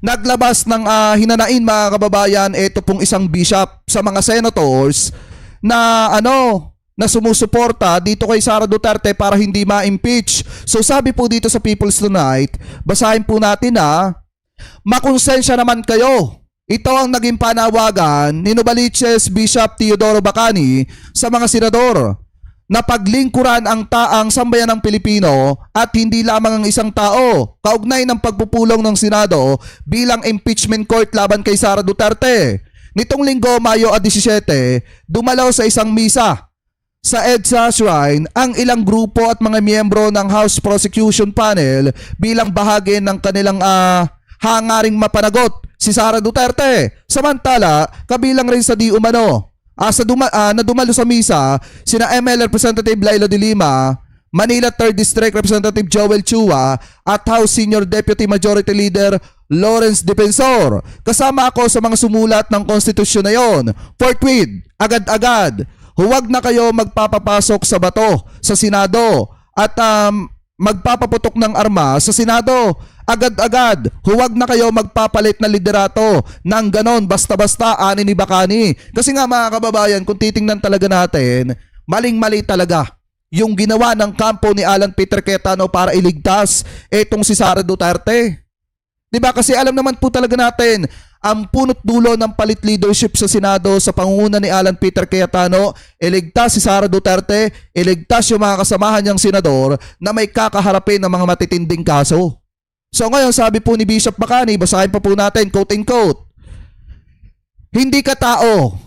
naglabas ng hinanain mga kababayan, ito pong isang bishop sa mga senators na na sumusuporta dito kay Sara Duterte para hindi ma-impeach. So sabi po dito sa People's Tonight, basahin po natin makonsensya naman kayo. Ito ang naging panawagan ni Novaliches Bishop Teodoro Bacani sa mga senador na paglingkuran ang taang sambayan ng Pilipino at hindi lamang ang isang tao kaugnay ng pagpupulong ng Senado bilang impeachment court laban kay Sara Duterte. Nitong linggo, Mayo 17, dumalaw sa isang misa sa EDSA Shrine ang ilang grupo at mga miyembro ng House Prosecution Panel bilang bahagi ng kanilang hangaring mapanagot si Sara Duterte. Samantala, kabilang rin sa di umano na dumalo sa misa sina ML Representative Laila de Lima, Manila 3rd District Representative Joel Chua at House Senior Deputy Majority Leader Lawrence Defensor. Kasama ako sa mga sumulat ng konstitusyon na yon. Forthwith, agad-agad, huwag na kayo magpapapasok sa bato sa Senado at magpapaputok ng arma sa Senado. Agad-agad, huwag na kayo magpapalit na liderato ng ganon basta-basta ani ni Bacani. Kasi nga mga kababayan, kung titingnan talaga natin, maling-mali talaga yung ginawa ng kampo ni Alan Peter Cayetano para iligtas etong si Sara Duterte. Diba? Kasi alam naman po talaga natin, ang punot dulo ng palit leadership sa Senado sa pangunguna ni Alan Peter Cayetano, iligtas si Sara Duterte, iligtas yung mga kasamahan niyang senador na may kakaharapin ng mga matitinding kaso. So ngayon, sabi po ni Bishop Bacani, basahin pa po natin, quote-unquote, hindi ka tao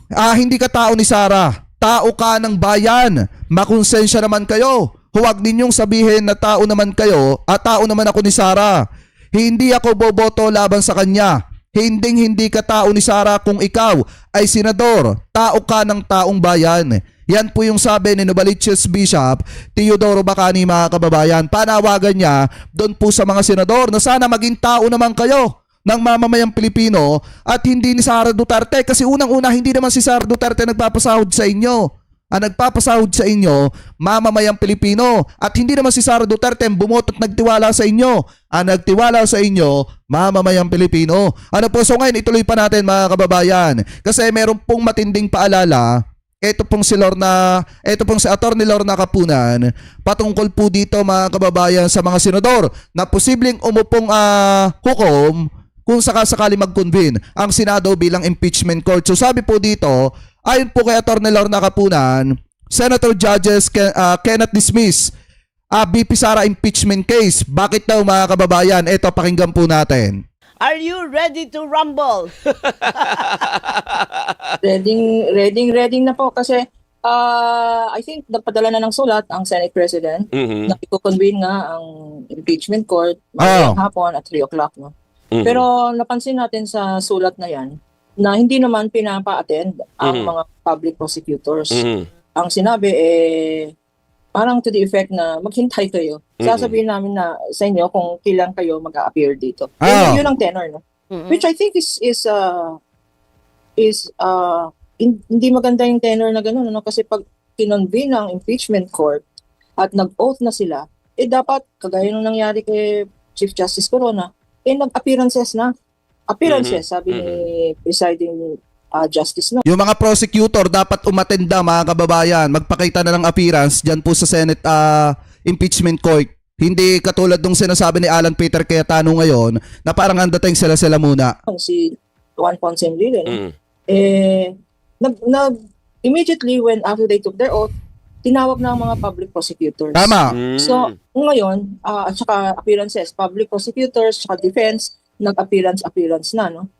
ni Sara, tao ka ng bayan, makonsensya naman kayo, huwag ninyong sabihin na tao naman kayo at tao naman ako ni Sara. Hindi ako boboto laban sa kanya. Hindi ka tao ni Sara kung ikaw ay senador, tao ka ng taong bayan. Yan po yung sabi ni Novaliches Bishop Teodoro Bacani mga kababayan. Panawagan niya doon po sa mga senador na sana maging tao naman kayo ng mamamayang Pilipino at hindi ni Sara Duterte. Kasi unang-una, hindi naman si Sara Duterte nagpapasahod sa inyo. Ang nagpapasahod sa inyo, mamamayang Pilipino. At hindi naman si Sara Duterte ang bumoto at nagtiwala sa inyo. Ang nagtiwala sa inyo, mamamayang Pilipino. Ano po, so ngayon ituloy pa natin mga kababayan. Kasi meron pong matinding paalala. Ito pong si Atty. Lorna Kapunan patungkol po dito mga kababayan sa mga senador na posibleng umupong hukom kung sakasakali mag-convene ang Senado bilang impeachment court. So sabi po dito, ayon po kay Atty. Lorna Kapunan, Senator Judges cannot dismiss BP Sara impeachment case. Bakit daw mga kababayan? Ito, pakinggan po natin. Are you ready to rumble? Ready na po kasi I think nagpadala na ng sulat ang Senate President na i-convene nga ang impeachment court ngayong hapon at 3 o'clock. No? Pero napansin natin sa sulat na yan na hindi naman pinapa-attend ang mga public prosecutors. Ang sinabi parang to the effect na maghintay kayo. Sasabihin namin na sa inyo kung kailan kayo mag-a-appear dito. Yun ang tenor, no? Which I think is hindi maganda yung tenor na gano'n, no? Kasi pag kinonvene ang impeachment court at nag-oath na sila, dapat, kagaya nung nangyari kay Chief Justice Corona, nag-appearances na. Appearances, sabi ni presiding justice, no? Yung mga prosecutor dapat umatenda mga kababayan, magpakita na ng appearance dyan po sa Senate impeachment court. Hindi katulad nung sinasabi ni Alan Peter Cayetano ngayon na parang ang dating sila muna. Si Juan Ponce Enrile, immediately when after they took their oath, tinawag na ang mga public prosecutors. Tama. So ngayon, at saka appearances, public prosecutors, saka defense, nag-appearance na, no?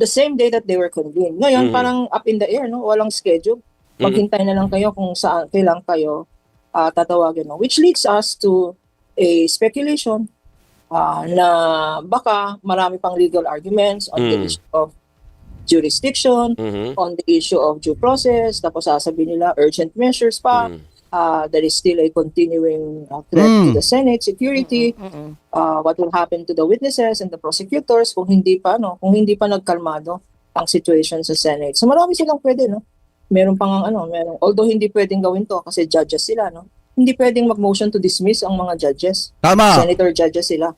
The same day that they were convened. Ngayon, parang up in the air, no? Walang schedule. Maghintay na lang kayo kung saan kailan kayo tatawagin, no? Which leads us to a speculation na baka marami pang legal arguments on the issue of jurisdiction, on the issue of due process, tapos sasabihin nila urgent measures pa, there is still a continuing threat to the Senate security, what will happen to the witnesses and the prosecutors kung hindi pa nagkalmado ang situation sa Senate. So marami silang pwede, no? Meron pang although hindi pwedeng gawin to kasi judges sila, no? Hindi pwedeng mag-motion to dismiss ang mga judges. Tama. Senator judges sila.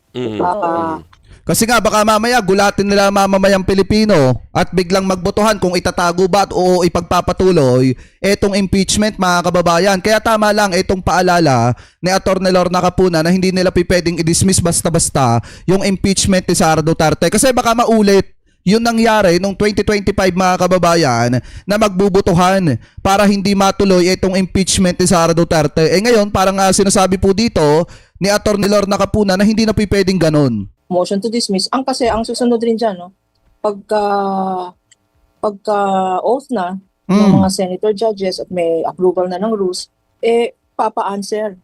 Kasi nga baka mamaya gulatin nila ang mamamayang Pilipino at biglang magbotohan kung itatago ba at o ipagpapatuloy etong impeachment mga kababayan. Kaya tama lang itong paalala ni Atty. Lorna Capuna na hindi nila pwedeng i-dismiss basta-basta yung impeachment ni Sara Duterte. Kasi baka maulit yun nangyari nung 2025 mga kababayan na magbubutuhan para hindi matuloy itong impeachment ni Sara Duterte. Eh ngayon parang sinasabi po dito ni Atty. Lorna Capuna na hindi na pwedeng ganun. Motion to dismiss. Ang susunod rin dyan, no? Pagka oath na ng mga senator judges at may approval na ng rules, papa-answer.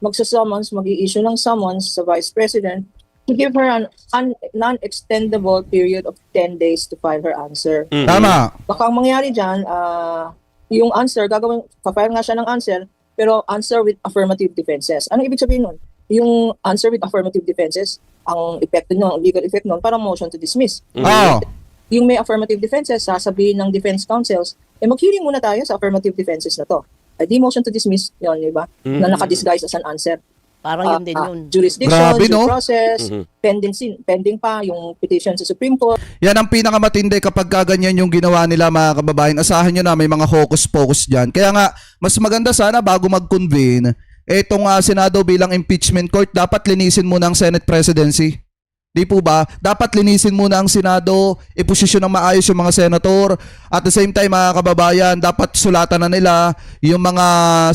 Magsa-summons, mag-i-issue ng summons sa Vice President to give her an non-extendable period of 10 days to file her answer. Tama. Baka ang mangyari dyan, yung answer, pa-file nga siya ng answer, pero answer with affirmative defenses. Anong ibig sabihin nun? Yung answer with affirmative defenses, ang epekto nun, legal effect nun, parang motion to dismiss. Oh. Yung may affirmative defenses, sasabihin ng defense counsels, mag-hearing muna tayo sa affirmative defenses na to. Di motion to dismiss yun, di ba? Na nakadisguise as an answer. Parang yun din yun. Jurisdiction, Grabe, no? due process, pending pa yung petition sa Supreme Court. Yan ang pinakamatindi kapag ganyan yung ginawa nila mga kababayan. Asahan nyo na may mga hocus-pocus dyan. Kaya nga, mas maganda sana bago mag-convene, etong Senado bilang impeachment court, dapat linisin muna ang Senate presidency. Di po ba? Dapat linisin muna ang Senado, iposisyon ng maayos yung mga senator. At the same time mga kababayan, dapat sulatan na nila yung mga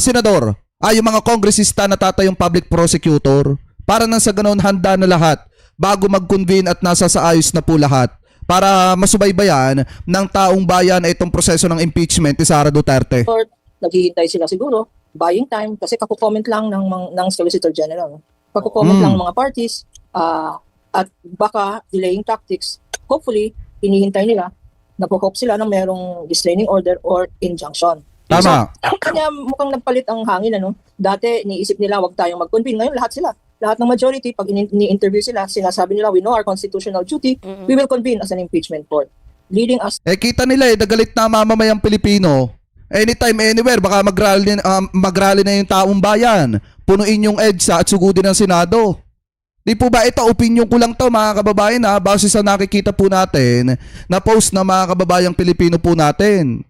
senador, yung mga kongresista na tatayong public prosecutor. Para nang sa ganoon handa na lahat bago mag-convene at nasa sa ayos na po lahat. Para masubaybayan ng taong bayan itong proseso ng impeachment ni Sara Duterte. Court, naghihintay sila siguro, buying time, kasi kakukomment lang ng Solicitor General. Kakukomment lang ng mga parties, at baka delaying tactics. Hopefully, hinihintay nila, nag-hope sila na merong restraining order or injunction. Tama. Kanya mukhang nagpalit ang hangin, ano? Dati, niisip nila wag tayong mag-convene. Ngayon, lahat sila. Lahat ng majority, pag ni-interview sila, sinasabi nila, we know our constitutional duty, we will convene as an impeachment court. Leading us. Kita nila nagalit na mamamayang Pilipino. Anytime, anywhere, baka mag-rally na yung taong bayan. Punuin yung EDSA at sugudin ng Senado. Di po ba ito, opinion ko lang to mga kababayan base sa nakikita po natin na post na mga kababayang Pilipino po natin.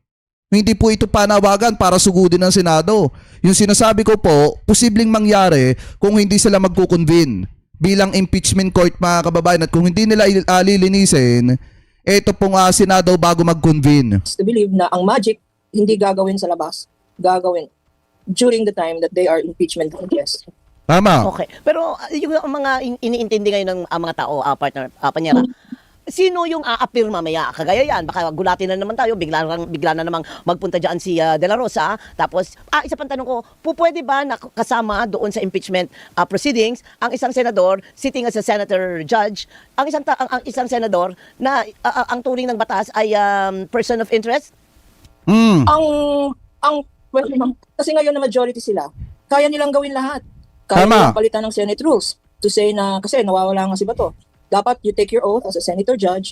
Hindi po ito panawagan para sugudin ng Senado. Yung sinasabi ko po, posibleng mangyari kung hindi sila magkukonvene bilang impeachment court mga kababayan at kung hindi nila lilinisin, ito pong Senado bago mag-convene. To believe na ang magic hindi gagawin sa labas, gagawin during the time that they are impeachment contest. Tama. Okay. Pero yung mga iniintindi ngayon ng mga tao, partner, Panyera, sino yung a-appeal mamaya? Kagaya yan, baka gulatin na naman tayo, bigla na namang magpunta dyan si De La Rosa. Tapos, isa pang tanong ko, pwede ba nakasama doon sa impeachment proceedings ang isang senador sitting as a senator judge, ang isang senador na ang turing ng batas ay person of interest? Kasi ngayon na majority sila, kaya nilang gawin lahat. Kaya Tama. nilang palitan ng Senate rules to say na, kasi nawawala nga si Bato. Dapat you take your oath as a senator judge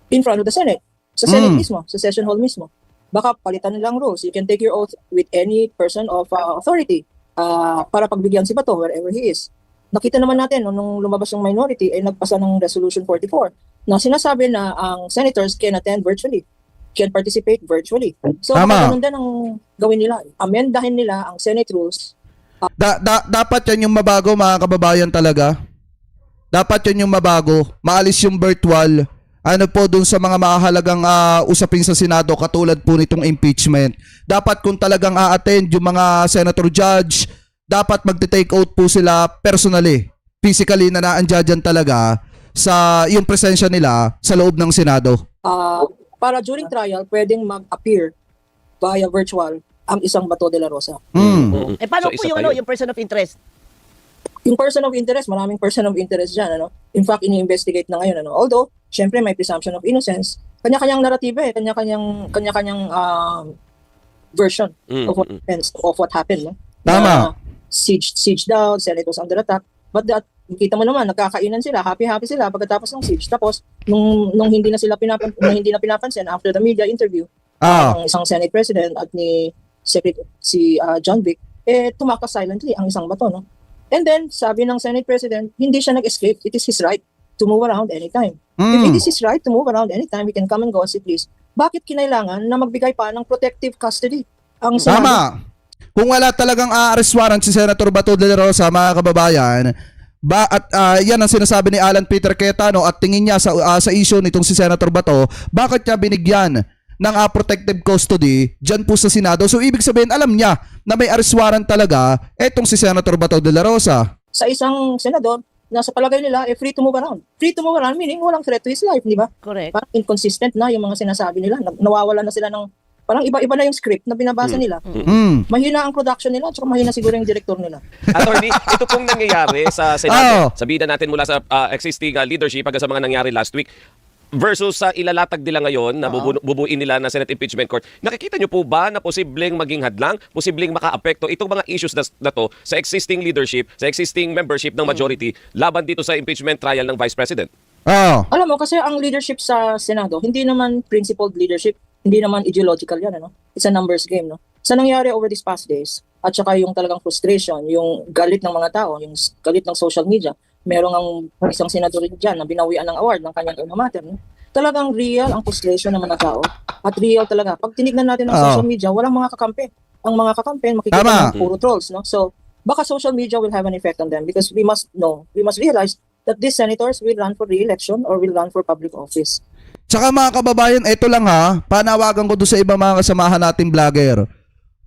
in front of the Senate. Sa Senate mismo, sa session hall mismo. Baka palitan nilang rules. You can take your oath with any person of authority para pagbigyan si Bato wherever he is. Nakita naman natin nung lumabas yung minority ay nagpasa ng Resolution 44 na sinasabi na ang senators can attend virtually, can participate virtually. So, Tama. ganun din ang gawin nila. Amendahin nila ang Senate rules. Dapat yan yung mabago mga kababayan talaga. Dapat yan yung mabago. Maalis yung virtual. Ano po dun sa mga mahalagang usapin sa Senado katulad po nitong impeachment. Dapat kung talagang a-attend yung mga senator judge, dapat magte-take out po sila personally, physically na naandyan talaga sa yung presensya nila sa loob ng Senado. Para during trial, pwedeng mag-appear via virtual ang isang Bato de la Rosa. Paano po So, isa pa yung person of interest? Yung person of interest, maraming person of interest dyan. In fact, ini-investigate na ngayon. Although, syempre may presumption of innocence. Kanya-kanyang narrative kanya-kanyang version of what happened. Tama. Siege daw, Senate was under attack. But kita mo naman, nagkakainan sila, happy sila pagkatapos ng siege. Tapos, nung hindi na pinapansin after the media interview, ang isang Senate President at ni si John Vic, tumakas silently ang isang Bato, no? And then, sabi ng Senate President, hindi siya nag-escape. It is his right to move around anytime. If it is his right to move around anytime, he can come and go as he please. Bakit kinailangan na magbigay pa ng protective custody ang Senado? Tama. Kung wala talagang arrest warrant si Senator Bato de la Rosa, mga kababayan, yan ang sinasabi ni Alan Peter Cayetano at tingin niya sa issue nitong si Senator Bato, bakit niya binigyan ng protective custody dyan po sa Senado? So ibig sabihin, alam niya na may arrest warrant talaga etong si Senator Bato de la Rosa. Sa isang senador, nasa palagay nila, free to move around. Free to move around meaning walang threat to his life, di ba? Correct. Parang inconsistent na yung mga sinasabi nila. Nawawala na sila ng, parang iba-iba na yung script na binabasa nila. Mahina ang production nila, at mahina siguro yung director nila. Attorney, ito pong nangyayari sa Senado. Sabihin na natin mula sa existing leadership hanggang sa mga nangyari last week versus sa ilalatag nila ngayon na bubuin nila na Senate Impeachment Court. Nakikita niyo po ba na posibleng maging hadlang, posibleng makaapekto itong mga issues na to sa existing leadership, sa existing membership ng majority laban dito sa impeachment trial ng Vice President? Alam mo, kasi ang leadership sa Senado, hindi naman principled leadership, hindi naman ideological yan, ano? It's a numbers game, no? Sa nangyari over these past days, at saka yung talagang frustration, yung galit ng mga tao, yung galit ng social media, merong ang isang senador dyan na binawian ng award ng kanyang alma mater, no? Talagang real ang frustration ng mga tao, at real talaga. Pag tinignan natin ang social media, walang mga kakampi. Ang mga kakampi, makikita ng puro trolls, no? So, baka social media will have an effect on them because we must realize that these senators will run for re-election or will run for public office. Tsaka mga kababayan, eto lang panawagan ko doon sa ibang mga kasamahan nating vlogger.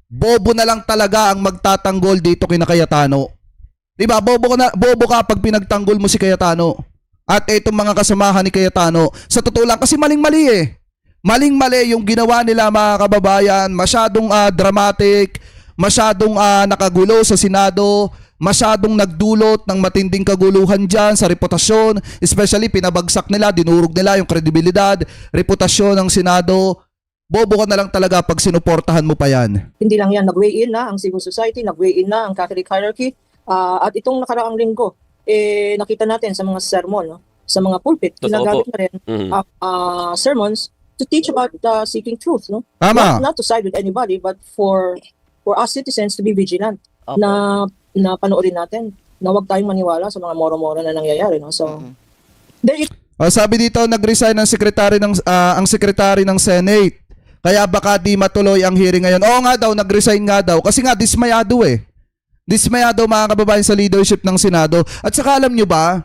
Bobo na lang talaga ang magtatanggol dito kina Cayetano. Diba? Bobo ka pag pinagtanggol mo si Cayetano. At itong mga kasamahan ni Cayetano, sa totoo lang, kasi maling-mali Maling-mali yung ginawa nila, mga kababayan. Masyadong dramatic, masyadong nakagulo sa Senado, masyadong nagdulot ng matinding kaguluhan dyan sa reputasyon, especially pinabagsak nila, dinurog nila yung kredibilidad, reputasyon ng Senado. Bobo ka na lang talaga pag sinuportahan mo pa yan. Hindi lang yan, nag-weigh in na ang civil society, nag-weigh in na ang Catholic hierarchy, at itong nakaraang linggo, nakita natin sa mga sermon, no? Sa mga pulpit, ginagamit na rin sermons to teach about seeking truth, no? Tama. Not to side with anybody, but for us citizens to be vigilant, na panoorin natin, na huwag tayong maniwala sa mga moro-moro na nangyayari, no? So, there is sabi dito, nag-resign ang sekretary ng Senate. Kaya baka di matuloy ang hearing ngayon. Oo nga daw, nag-resign nga daw. Kasi nga, dismayado Dismayado, mga kababayan, sa leadership ng Senado. At saka alam nyo ba,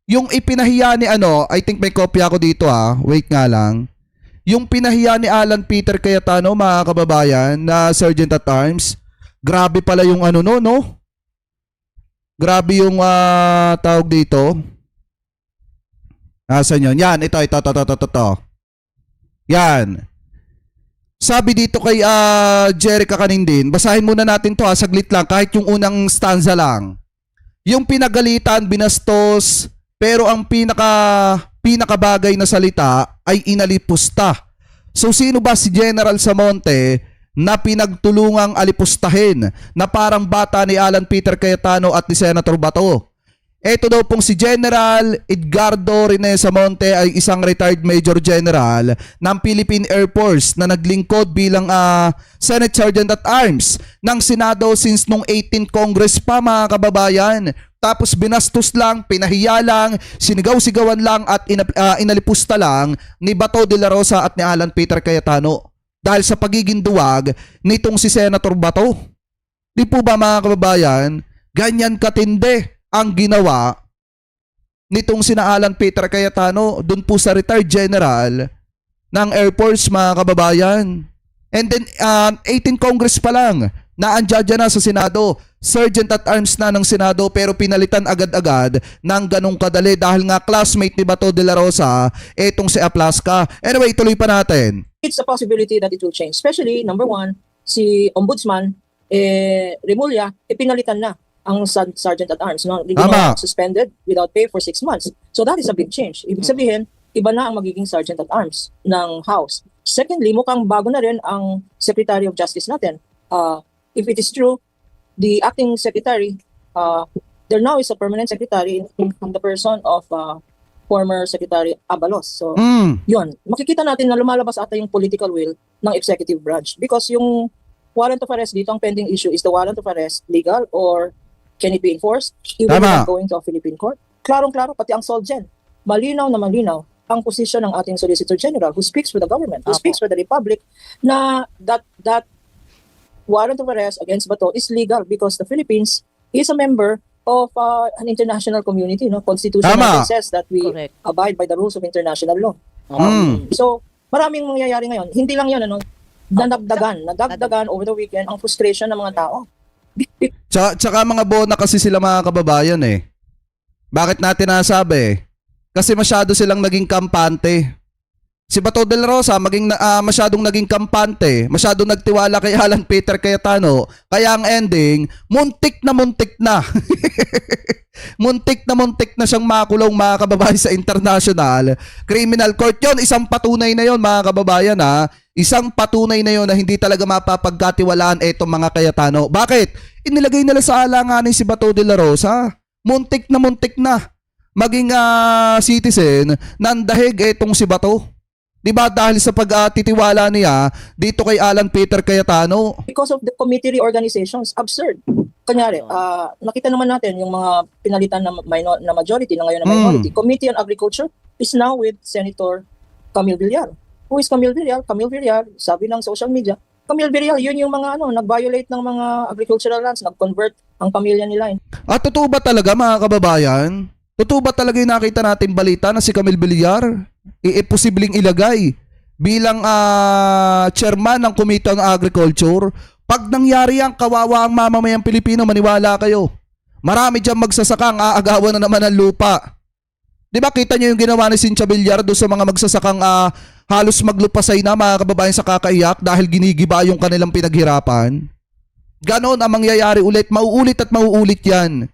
yung ipinahiya ni I think may kopya ako dito wait nga lang. Yung pinahiya ni Alan Peter Cayetano, mga kababayan, na Sergeant at Arms, grabe pala yung no? Grabe yung tawag dito. Nasaan yun? Yan, ito. Yan. Sabi dito kay Jerica Canindin, basahin muna natin to saglit lang, kahit yung unang stanza lang. Yung pinagalitan, binastos, pero ang pinakabagay na salita ay inalipusta. So sino ba si General Samonte na pinagtulungang alipustahin na parang bata ni Alan Peter Cayetano at ni Senator Bato? Ito daw pong si General Edgardo Rene Samonte ay isang retired Major General ng Philippine Air Force na naglingkod bilang Senate Sergeant at Arms ng Senado since nung 18th Congress pa, mga kababayan. Tapos binastos lang, pinahiya lang, sinigaw-sigawan lang at inalipusta lang ni Bato de la Rosa at ni Alan Peter Cayetano dahil sa pagiging duwag nitong si Senator Bato. Di po ba, mga kababayan, ganyan katindi ang ginawa nitong sina Alan Peter Cayetano dun po sa retired general ng Air Force, mga kababayan. And then 18 Congress pa lang, naandyan na sa Senado, Sergeant at Arms na ng Senado, pero pinalitan agad-agad ng ganong kadali dahil nga classmate ni Bato de la Rosa etong si Aplaska. Anyway, tuloy pa natin. it's a possibility that it will change. Especially, number one, si Ombudsman Remulla, pinalitan na ang Sergeant at Arms. No? Suspended without pay for 6 months. So that is a big change. Ibig sabihin, iba na ang magiging Sergeant at Arms ng House. Secondly, mukhang bago na rin ang Secretary of Justice natin. If it is true, the acting secretary, there now is a permanent secretary in the person of former Secretary Abalos. So, yun. Makikita natin na lumalabas ata yung political will ng executive branch. Because yung warrant of arrest dito, ang pending issue, is the warrant of arrest legal or can it be enforced even without going to a Philippine court? Klarong-klaro, pati ang SOLGEN. malinaw na malinaw ang posisyon ng ating Solicitor General who speaks for the government, who Apo. speaks for the Republic, na that warrant of arrest against Bato is legal because the Philippines is a member of an international community. No, Constitution Tama. says that we Correct. abide by the rules of international law. So, maraming mangyayari ngayon. Hindi lang yun, nadagdagan over the weekend ang frustration ng mga tao. Tsaka mga bona kasi sila mga kababayan eh. Bakit natin nasabi? Kasi masyado silang naging kampante. Si Bato de la Rosa masyadong naging kampante, masyadong nagtiwala kay Alan Peter Cayetano, kaya ang ending, muntik na. muntik na siyang makulong mga kababayan sa International Criminal Court. Yon, isang patunay na yon mga kababayan ha. Isang patunay na yon na hindi talaga mapapagkatiwalaan etong mga Cayetano. Bakit? Inilagay nila sa alanganin si Bato de la Rosa. Muntik na maging citizen ng dahig etong si Bato. 'Di ba dahil sa pagtitiwala niya dito kay Alan Peter Cayetano. Because of the committee reorganizations, absurd. Kunyari, nakita naman natin yung mga pinalitan na majority na ngayon na minority. Committee on Agriculture is now with Senator Camille Villar. Who is Camille Villar? Camille Villar, sabi ng social media, Camille Villar, yun yung mga nag-violate ng mga agricultural lands, nag-convert ang pamilya nila. At totoo ba talaga mga kababayan? Totoo ba talaga yung nakita natin balita na si Camille Villar posibleng ilagay bilang chairman ng Committee on Agriculture? Pag nangyari yan, kawawa ang mamamayang Pilipino, maniwala kayo. Marami dyan magsasakang aagawan na naman ng lupa. Di ba kita nyo yung ginawa ni Cynthia Villar doon sa mga magsasakang halos maglupasay na mga kababayan sa kakaiyak dahil ginigiba yung kanilang pinaghirapan? Ganon ang mangyayari ulit, mauulit yan.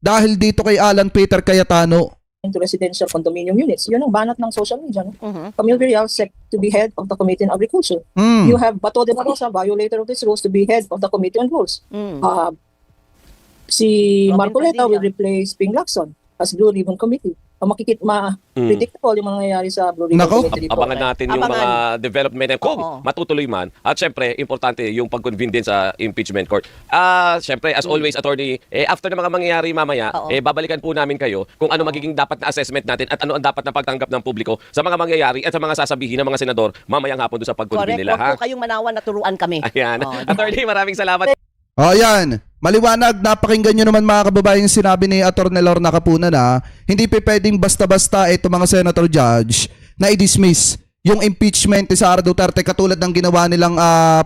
Dahil dito kay Alan Peter Cayetano. Into residential condominium units. Yun ang banat ng social media. No? Camille Villar set to be head of the Committee on Agriculture. You have Bato de la Rosa, violator of these rules, to be head of the Committee on Rules. Si Robin Marcoleta Padilla will replace Ping Lacson as Blue Ribbon Committee. Predictable yung mangyayari sa Blue Ribbon Nako. Committee report. Abangan natin yung mga development kung matutuloy man. At syempre, importante yung pag-convene din sa impeachment court. Syempre, as always, attorney, after ng mga mangyayari mamaya, babalikan po namin kayo kung ano magiging dapat na assessment natin at ano ang dapat na pagtanggap ng publiko sa mga mangyayari at sa mga sasabihin ng mga senador mamayang hapon doon sa pag-convene Correct. nila. Huwag po kayong manawan na turuan kami. Ayan. Attorney, maraming salamat. O yan, maliwanag, napakinggan nyo naman mga kababayan yung sinabi ni Atty. Lorna Capuna na hindi pwedeng basta-basta ito mga senator judge na i-dismiss yung impeachment ni Sara Duterte katulad ng ginawa nilang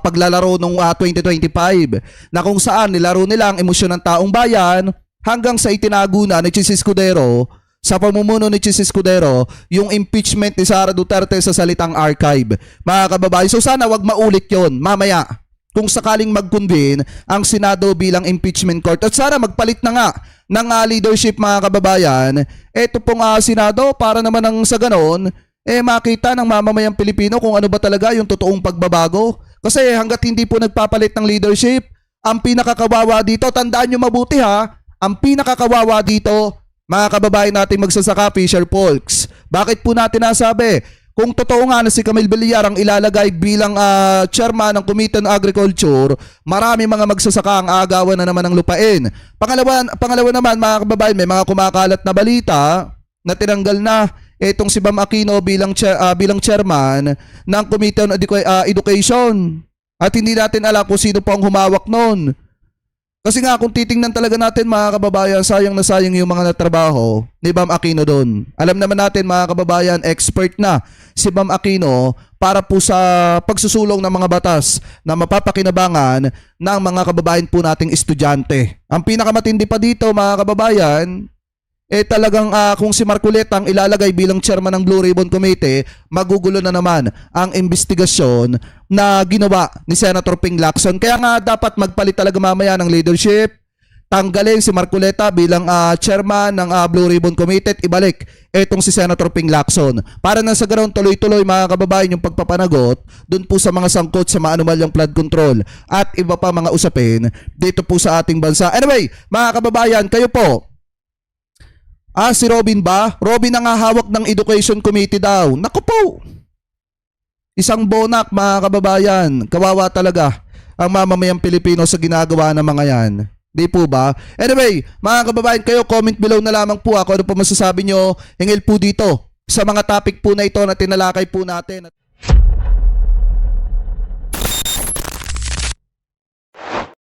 paglalaro noong 2025 na kung saan nilaro nila ang emosyon ng taong bayan hanggang sa itinago na ni Chis Escudero sa pamumuno ni Chis Escudero yung impeachment ni Sara Duterte sa salitang archive. Mga kababayan, so sana wag maulit yon mamaya kung sakaling mag-convene ang Senado bilang impeachment court. At sana magpalit na nga ng leadership mga kababayan. Ito pong Senado para naman ang sa ganon, makita ng mamamayang Pilipino kung ano ba talaga yung totoong pagbabago. Kasi hanggat hindi po nagpapalit ng leadership, ang pinakakawawa dito, tandaan nyo mabuti ha, ang pinakakawawa dito, mga kababayan nating magsasaka, fisher folks. Bakit po natin nasabi? Kung totoo nga na si Camille Villar ang ilalagay bilang chairman ng Committee on Agriculture, marami mga magsasaka ang agawan na naman ng lupain. Pangalawa naman mga kababayan, may mga kumakalat na balita na tinanggal na itong si Bam Aquino bilang chairman ng Committee on Education. At hindi natin alam kung sino po ang humawak noon. Kasi nga kung titingnan talaga natin mga kababayan, sayang na sayang yung mga natrabaho ni Bam Aquino doon. Alam naman natin mga kababayan, expert na si Bam Aquino para po sa pagsusulong ng mga batas na mapapakinabangan ng mga kababayan po nating estudyante. Ang pinakamatindi pa dito mga kababayan, talagang kung si Marcoleta ang ilalagay bilang chairman ng Blue Ribbon Committee, magugulo na naman ang investigasyon na ginawa ni Senator Ping Lacson. Kaya nga dapat magpalit talaga mamaya ng leadership, tanggalin si Marcoleta bilang chairman ng Blue Ribbon Committee at ibalik itong si Senator Ping Lacson. Para na sa ganoon tuloy-tuloy mga kababayan yung pagpapanagot dun po sa mga sangkot sa maanumalyang flood control at iba pa mga usapin dito po sa ating bansa. Anyway, mga kababayan, kayo po, si Robin ba? Robin ang hawak ng Education Committee daw. Naku po! Isang bonak mga kababayan. Kawawa talaga ang mamamayang Pilipino sa ginagawa ng mga yan. Di po ba? Anyway, mga kababayan, kayo comment below na lamang po ako ano po masasabi nyo hingil po dito sa mga topic po na ito na tinalakay po natin.